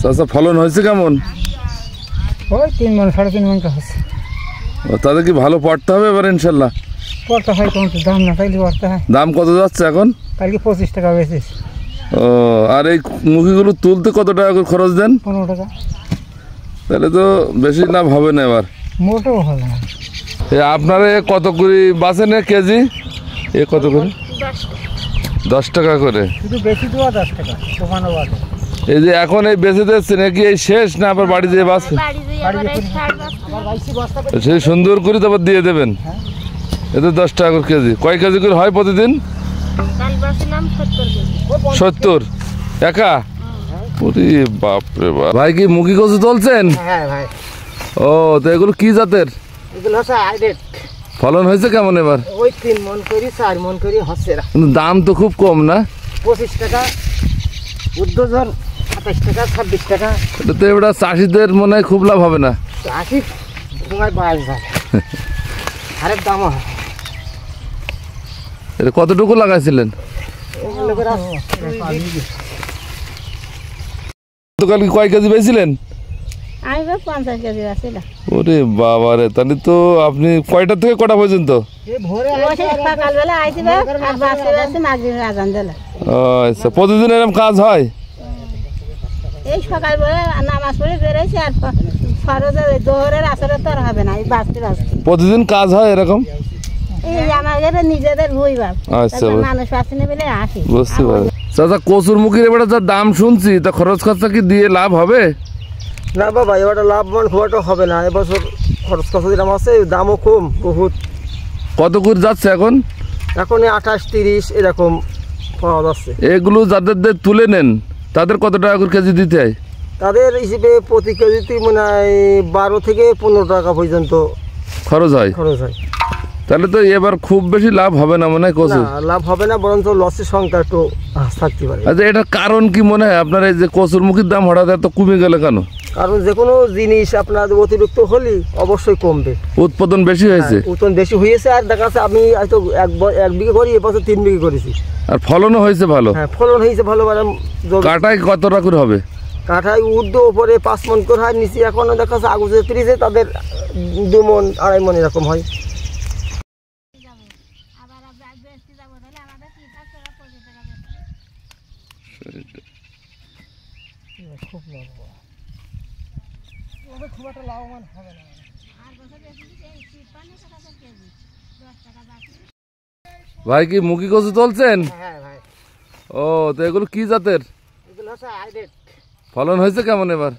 চাচা ফলন হয়েছে কেমন? ওই 3 মণ 3.5 মণ হচ্ছে। তাদের কি ভালো পড়তে হবে এবার ইনশাল্লাহ? পড়তে হয়, কিন্তু দাম না পাইলে পড়তে হয়। দাম কত যাচ্ছে এখন? কালকে 25 টাকা বেচেছি। ও, আর এই মুখিগুলো তুলতে কত টাকা করে খরচ দেন? 15 টাকা। তাহলে তো বেশি লাভ হবে না এবার। মোটেও হবে না। আপনারা কত করে বাঁচেন কেজি? এ কত করে? 10 টাকা করে। শুধু বেশি দেওয়া 10 টাকা, দোকানও বাড়ে। এই যে এখন এই বেঁচে দিচ্ছে নাকি এই শেষ, না আবার বাড়ি যেয়ে বাঁচবে? সেই সুন্দর করে তারপর দিয়ে দেবেন। এতে 10 টাকা করে কেজি। কয় কেজি করে হয় প্রতিদিন? 70 একা? ওরে বাপরে বাপ। ভাই কি মুখি কচু তুলছেন? হ্যাঁ ভাই। ও, তো এগুলো কি জাতের? এগুলো হচ্ছে হাইব্রিড। ফলন হয়েছে কেমন এবার? ওই 3 মণ করে 4 মণ করে হচ্ছে। কিন্তু দাম তো খুব কম না? 25 টাকা উদ্যোজন, 27 টাকা, 26 টাকা। এটা তো এবার চাষিদের মনে হয় খুব লাভ হবে না। চাষি তোমার বাড়ি যায়, হারের দাম হয়। এটা কতটুকু লাগাইছিলেন? গতকাল কয় কেজি পেয়েছিলেন? আমি 50 কেজি আসছিলাম। ওরে বাবা রে, তাহলে তো আপনি কয়টা থেকে কটা পর্যন্ত? সকালবেলা আইছি আর বাসে বাসে মাগরিবের আজান দিল। আচ্ছা, প্রতিদিন এরকম কাজ হয়? এই সকালবেলা নামাজ পড়ে বেরোইছি, আর ফরজের জোহরের আসরে তো আর হবে না, এই বাসতে বাসতে প্রতিদিন কাজ হয় এরকম? এই আমাদের নিজেদের ভুই বাপ। আচ্ছা, মানুষ পাচ্ছি না বলে আসি। বুঝতে পারি। চাচা, কচুর মুখির এবার যা দাম শুনছি, তা খরচ খরচা কি দিয়ে লাভ হবে? না বাবা, এবার লাভবান খুব একটা হবে না। এবছর খরচ খরচ দাম আছে, দামও কম বহুত। কত করে যাচ্ছে এখন? এখন 28, 30 এরকম পাওয়া যাচ্ছে। এগুলো যাদের তুলে নেন তাদের কত টাকা করে কেজি দিতে হয়? তাদের হিসেবে প্রতি কেজিতে মনে হয় 12 থেকে 15 টাকা পর্যন্ত খরচ হয়। তাহলে তো এবার খুব বেশি লাভ হবে না মনে হয় কচু? লাভ হবে না, বরঞ্চ লসের সংখ্যা একটু থাকতে পারে। আচ্ছা, এটার কারণ কি মনে হয় আপনার? এই যে কচুর মুখির দাম হঠাৎ এত কমে গেল কেন? কারণ যে কোনো জিনিস আপনার অতিরিক্ত হলে অবশ্যই কমবে। উৎপাদন বেশি হয়েছে? উৎপাদন বেশি হয়েছে, আর দেখা যাচ্ছে আমি হয়তো 1 বিঘে করি, এবছর 3 বিঘে করেছি। আর ফলনও হয়েছে ভালো? হ্যাঁ, ফলন হয়েছে ভালো। কাটায় কত টাকা করে হবে? কাঠায় ঊর্ধ্ব উপরে 5 মণ করে হয়, নিচে এখনো দেখা যাচ্ছে আগুতে 30-এ তাদের 2 মণ 2.5 মণ এরকম হয়। খুব একটা লাভবান হবে না। ভাই কি মুখি কচু তুলছেন? হ্যাঁ ভাই। ও, তো এগুলো কি জাতের? এগুলো হচ্ছে হাইব্রিড। ফলন হয়েছে কেমন এবার?